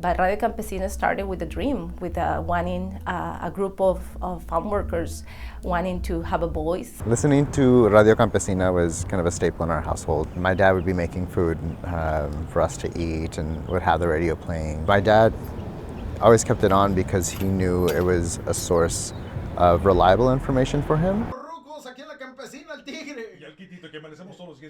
But Radio Campesina started with a dream, with wanting a group of farm workers wanting to have a voice. Listening to Radio Campesina was kind of a staple in our household. My dad would be making food for us to eat and would have the radio playing. My dad always kept it on because he knew it was a source of reliable information for him.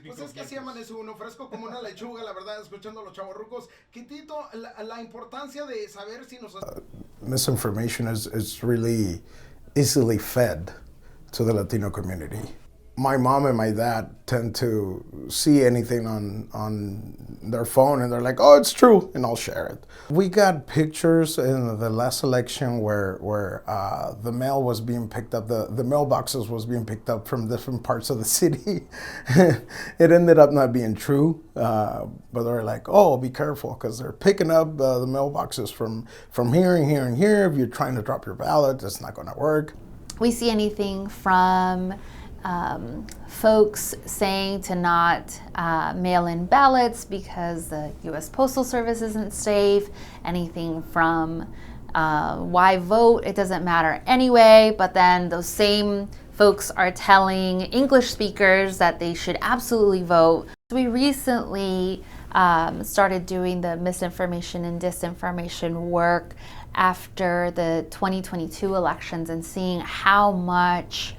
Pues es que así amanece uno, fresco como una lechuga, la verdad, escuchando a los chavorrucos. Quitito, la importancia de saber si nos... Misinformation is really easily fed to the Latino community. My mom and my dad tend to see anything on their phone and they're like, oh, it's true, and I'll share it. We got pictures in the last election where the mail was being picked up, the mailboxes was being picked up from different parts of the city. It ended up not being true, but they're like, oh, be careful, because they're picking up the mailboxes from here and here and here. If you're trying to drop your ballot, it's not gonna work. We see anything from folks saying to not mail in ballots because the U.S. Postal Service isn't safe, anything from why vote, it doesn't matter anyway, but then those same folks are telling English speakers that they should absolutely vote. We recently started doing the misinformation and disinformation work after the 2022 elections and seeing how much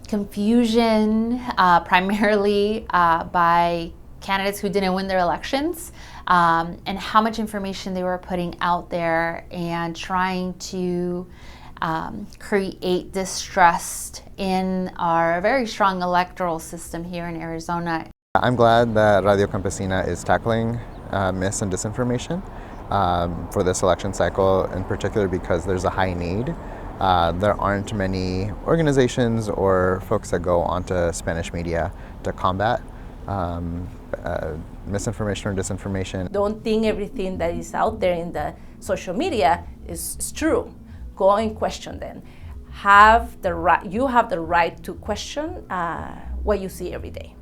confusion, primarily by candidates who didn't win their elections, and how much information they were putting out there and trying to create distrust in our very strong electoral system here in Arizona. I'm glad that Radio Campesina is tackling mis and disinformation for this election cycle, in particular because there's a high need. There aren't many organizations or folks that go onto Spanish media to combat misinformation or disinformation. Don't think everything that is out there in the social media is true. Go and question them. You have the right to question what you see every day.